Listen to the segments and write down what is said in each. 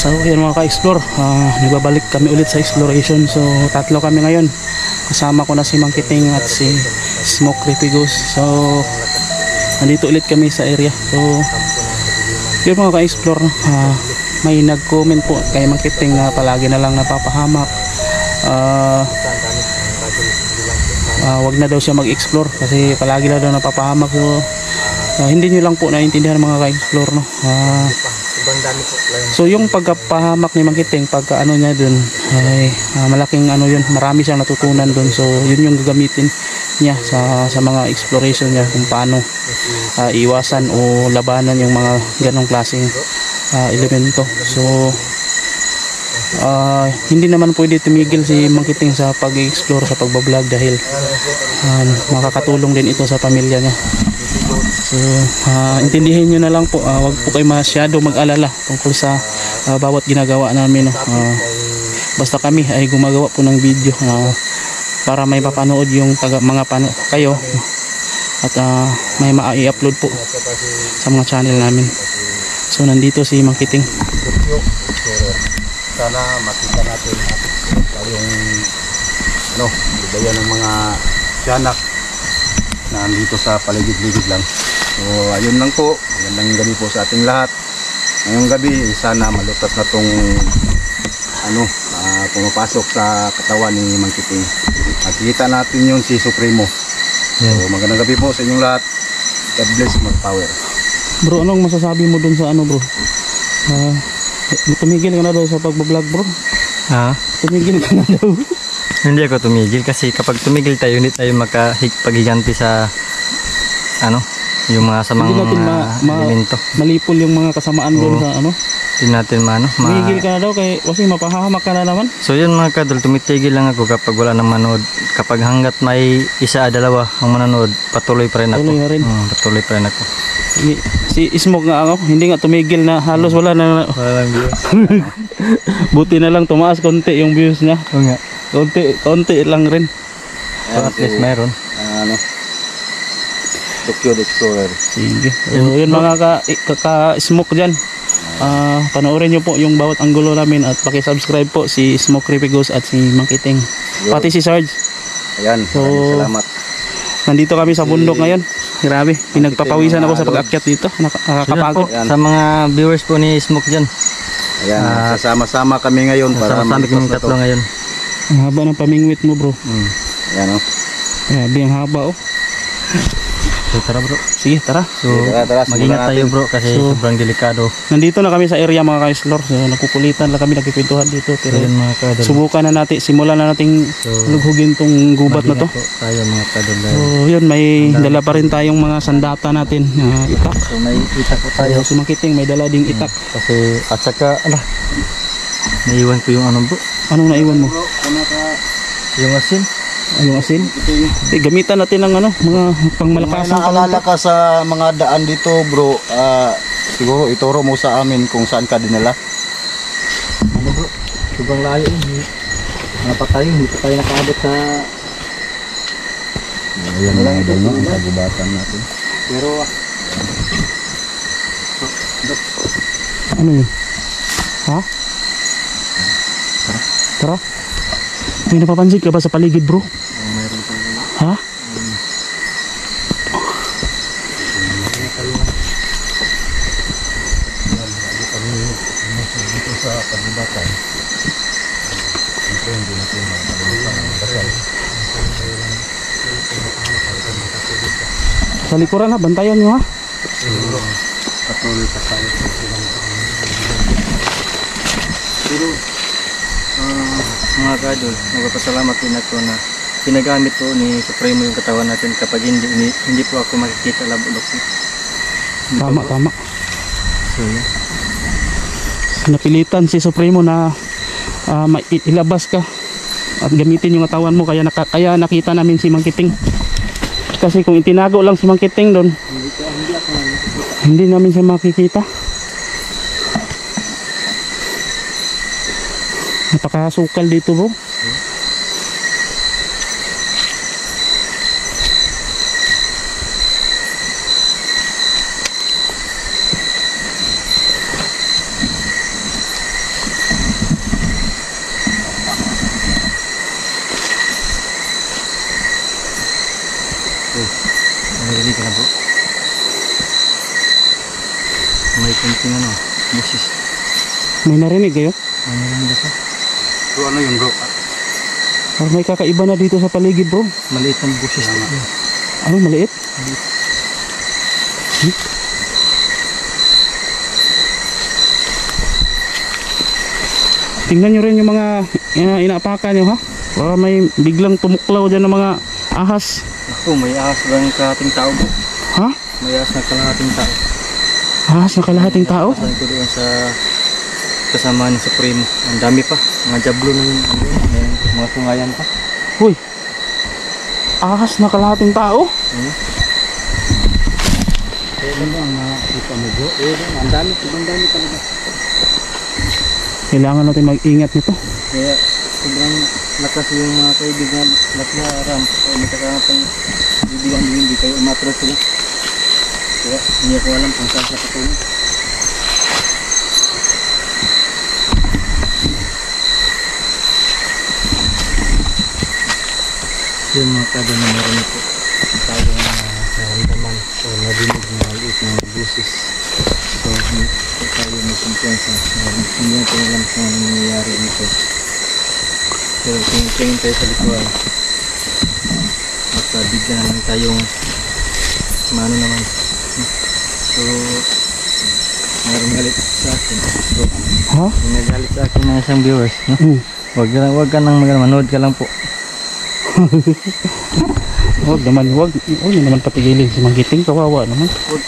So yun mga ka-explore, nagbabalik kami ulit sa exploration. So tatlo kami ngayon, kasama ko na si Mang Kiting at si Smoke Creepy Ghost. So nandito ulit kami sa area. So yun mga ka-explore, may nag-comment po kay Mang Kiting na palagi na lang napapahamak. Wag na daw siya mag-explore kasi palagi na daw napapahamak. So hindi nyo lang po naiintindihan mga ka-explore, no? So yung pagkapahamak ni Mang Kiting, pagka ano niya dun ay malaking ano yun, marami siyang natutunan dun. So yun yung gagamitin niya sa mga exploration niya, kung paano iwasan o labanan yung mga ganong klaseng elemento. So hindi naman pwede tumigil si Mang Kiting sa pag-explore, sa pagbablog, dahil makakatulong din ito sa pamilya niya. So intindihin nyo na lang po, wag po kayo masyado mag-alala tungkol sa bawat ginagawa namin, no? Basta kami ay gumagawa po ng video para may mapanood yung mga kayo, at may ma-i-upload po sa mga channel namin. So nandito si Mang Kiting. Sana makita natin yung budaya ng mga tiyanak na andito sa paligid-ligid lang. So ayun lang po, magandang gabi po sa ating lahat. Ngayong gabi sana malutas na tong pumapasok sa katawan ni Mang Kiting. Makikita natin yun si Supremo. So magandang gabi po sa inyong lahat. God bless, more power. Bro, anong masasabi mo dun sa bro? Tumigil ka na daw sa pagbablog, bro? Tumigil ka na daw. Hindi ako tumigil kasi kapag tumigil tayo, hindi tayo makapaghiganti sa yung mga samang elemento. Malipol yung mga kasamaan doon sa Hindi natin tumigil ka na daw kasi mapahamak ka na naman. So yun mga kadol, tumitigil lang ako kapag wala nang manood. Kapag hanggat may isa, dalawa ang manonood, patuloy pa rin ako. Patuloy pa rin ako. Si Smoke nga hindi nga tumigil na, halos wala na. Walang views. Buti na lang tumaas konti yung views niya. Oo nga. Konti lang rin. At least meron. Tokyo Explorer. Sige. So yun mga ka-smoke dyan, panoorin nyo po yung bawat anggulo namin at paki-subscribe po si Smoke Creepy Ghost at si Mang Kiting. Pati si Sarge. Ayan, salamat. Nandito kami sa bundok ngayon. Grabe, pinagpapawisan ako sa pag-akyat dito. Nakakapagod. Sa mga viewers po ni Smoke dyan. Ayan, sasama-sama kami ngayon para kami tatlo ngayon. Ang haba ng pamingwit mo, bro. Ayan, Grabe ang haba, So tara bro. Sige, tara. So mag-ingat tayo bro kasi sobrang delikado. Nandito na kami sa area mga ka-explore. So nagkukulitan lang kami, nagkikwentuhan dito. Pero subukan na natin, simulan na nating lughugin tong gubat na to. Tayo mga kadol. So yun, may dala pa rin tayong mga sandata natin, itak. So may itak po tayo. So, si Mang Kiting may dala ding itak. Kasi at saka naiwan ko yung bro. Anong naiwan mo? Yung asin. Yung asin? Gamitan natin ng mga pangmalakasan. Naalala ka sa mga daan dito bro, siguro ituro mo sa amin kung saan ka dinala. Bro? Sobrang layo. Hindi pa tayo nakaabot sa ayan mga idol, ang kagubatan natin. Pero ano yun? Ha? Tara. May napapansin ka ba sa paligid bro? Mayroon pa rin. Ha? Dito sa kagubatan. Siyempre hindi natin makalimutan ang dasal. Sa likuran bantayan nyo ha? Patuloy pa tayo sa silang. Pero mga kadol, magpapasalamat din ako na ginagamit po ni Supremo yung katawan natin kapag hindi po ako makikita labulok. Tama. So yun. Napilitan si Supremo na ilabas ka at gamitin yung katawan mo, kaya nakita namin si Mang Kiting. Kasi kung itinago lang si Mang Kiting doon, hindi namin siya makikita. Napakasukal dito bro. kunting ano, busis. May narinig kayo? Ano naman ito? Bro, ano yun bro? Parang may kakaiba na dito sa paligid bro. Maliit ng busis. Ano maliit? Tingnan nyo rin yung mga inaapakan nyo ha. Baka may biglang tumuklaw dyan ng mga ahas. Ako, may ahas lang kalahating tao po. Ha? May ahas na kalahating tao. Ahas na kalahating tao? Pasan ko doon sa kasama ni Supremo. Ang dami pa. Mga jablo na yung may mga tungayan pa. Uy, ahas na kalahating tao? Kaya mo ang nakita mo bro? Ang dami talaga. Kailangan natin mag-ingat nito. Kaya sobrang lakas yung mga kaibigan naglaram. Kaya may kasama pang bibigan din, hindi kayo umatras sila. Kaya hindi ko alam kung saan sa patungo. Yung mga kada na meron po tayong karamdaman o nadinig na maliit ng busis. So tayo may kumpiyansa. Hindi natin alam kung ano nangyayari nito. Pero kung tingin tayo sa likuan at bigla naman tayong mano naman. So mayroong galit sa akin. So Ha? may nagalit sa akin ng isang viewers. No? Wag ka nang manood ka lang po. Huwag naman, huwag nyo naman patigilin si Mangkiting, kawawa naman. Wag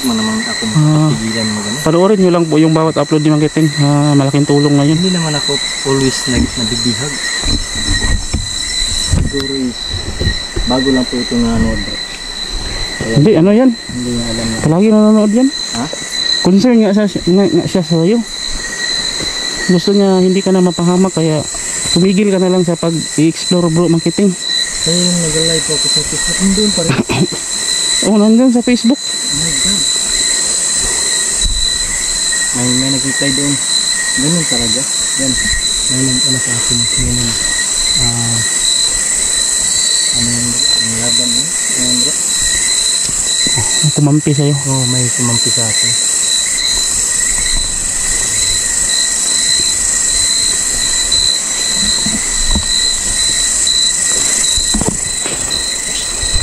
mo naman ako mapigilan mo gano'n. Panoorin nyo lang po yung bawat upload ni Mangkiting. Malaking tulong na yun. Hindi naman ako always nabibihag. Siguro is bago lang po ito nanonood. Kaya Hindi, ano yan? hindi nga alam na. Palagi nanonood yan. Ha? Concern nga siya sa iyo. Gusto niya hindi ka na mapahamak, kaya tumigil ka na lang sa pag-i-explore bro Mangkiting. Kaya yung nag-live ako sa Facebook, nandun pa rin. Oh, nandun sa Facebook. Oh my God. May nag-reply doon. Ganun talaga. Yan. May nag-ano sa akin. May ano yung laban mo? Ano bro? Kumampi sa'yo. Oo, may sumampi sa akin.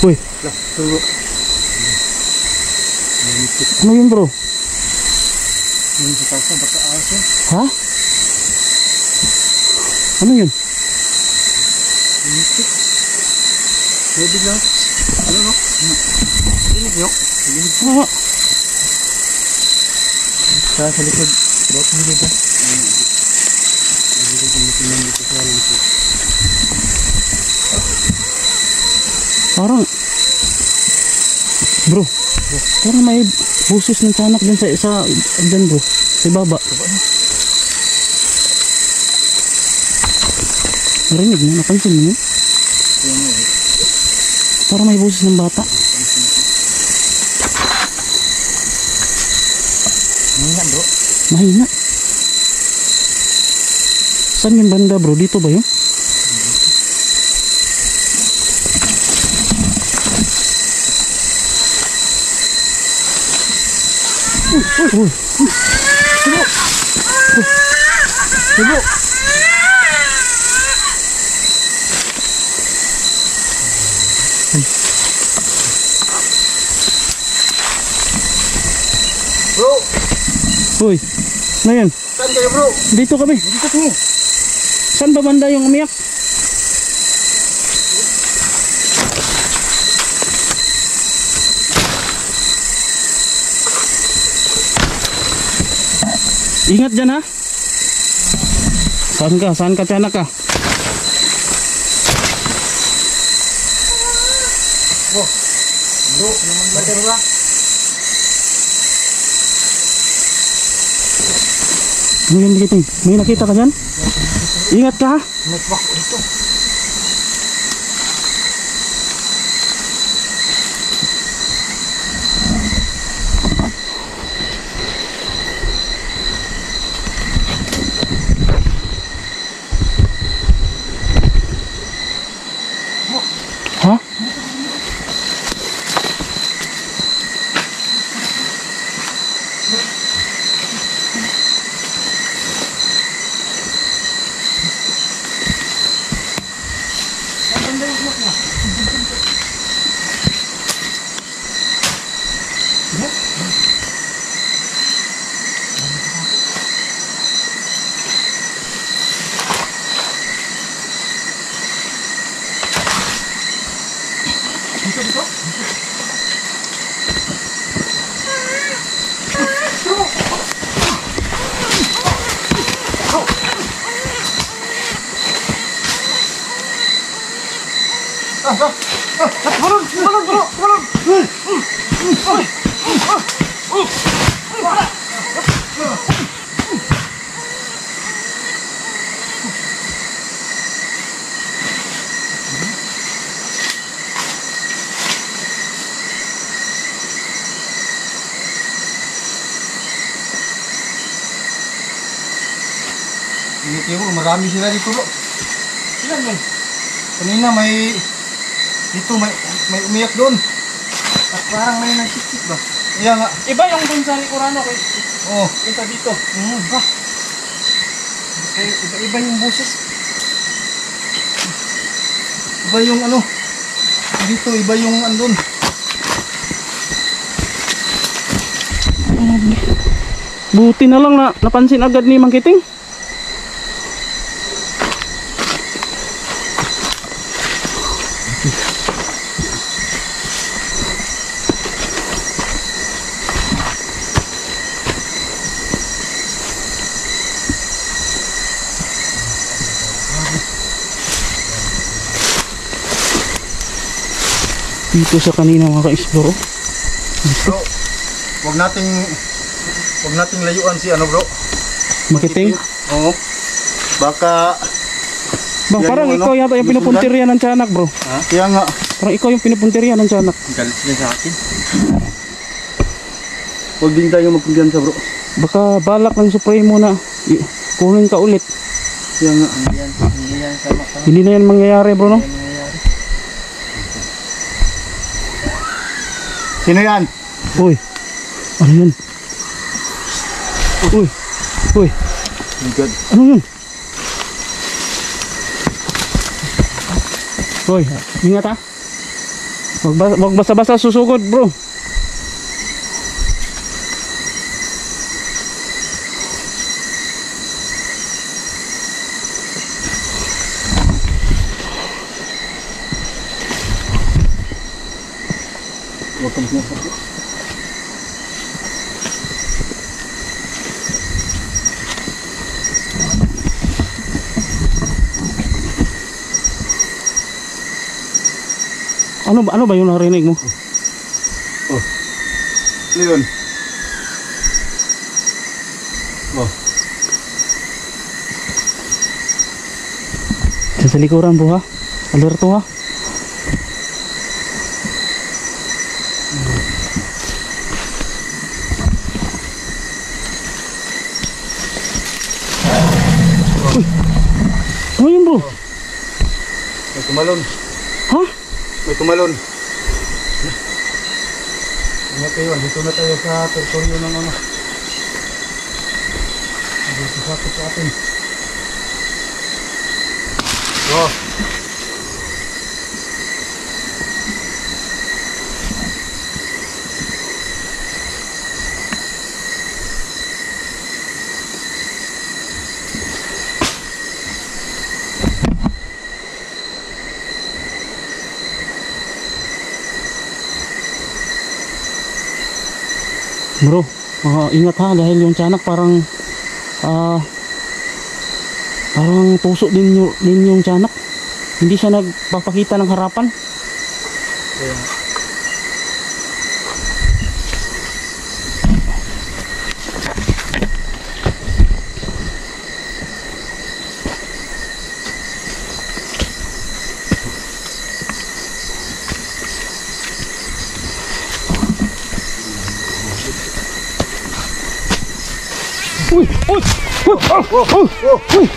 Uy, Turo. ano yun bro? Yung sa tasa, baka aso. Ha? Ano yun? May bigla. Ano no? Dinig nyo? Dinig. Ah, Sa likod. Bro, hindi ba? parang bro, parang may busis ng tiyanak dyan sa dyan bro, sa baba. Narinig mo, napansin mo yun? Parang may busis ng bata. Mahina bro. Mahina. Saan yung banda bro? Dito ba yun? Uy. Ibu. Bro, Uy. Ano yan? saan kayo bro? Dito kami. Dito kami. Saan ba banda yung umiyak? Ingat dyan ha. Saan ka? Saan ka tiyanak ka? Bro, naman later ba? Ano yan Mangkiting? May nakita ka dyan? Ingat ka ha. Nagpak dito. Ha? Ini bro, marami sila dito bro. Ilan yun? Kanina may dito may umiyak doon. At parang may nagsikik ba? Iya nga. Iba yung dun sa Likurano kay Oh, kita dito. Ba? Iba yung boses. iba yung ano. Dito iba yung andun. Buti na lang na napansin agad ni Mang Kiting. Dito sa kanina mga ka-explore. Bro, wag nating layuan si ano bro. Makiting. Oo. Baka Bang, yan parang yung ikaw ano, yata yung pinupuntirya ng tiyanak bro. kaya nga. Parang ikaw yung pinupuntirya ng tiyanak. Galit sila sa akin. Wag din tayo magkumpiyansa bro. Baka balak ng Supremo na kunin ka ulit. Kaya nga. Hindi yan sama ka. Hindi na yan mangyayari bro no? Nangyayari. Sino yan? Uy. Ano yun? Uy. Uy. My God. Ano yun? Uy. Ingat ha. Wag basta-basta susugod bro. Wag kang sinasabi. Ano ba yung narinig mo? Oh. Leon. Oh. Sa likuran bro ha. Alerto ha. Uy. Ano yun bro? May tumalon. Ha? May tumalon. Ingat kayo, dito na tayo sa teritoryo ng ano. Dito sa atin. Oh. Bro, ingat ha dahil yung tiyanak parang tusok din yung tiyanak. Hindi siya nagpapakita ng harapan. Uy! Uy! Uy! Uy!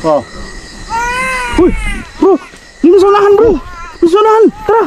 Oh. Uy! Bro! Dito sa unahan bro! Dito sa unahan! Tara!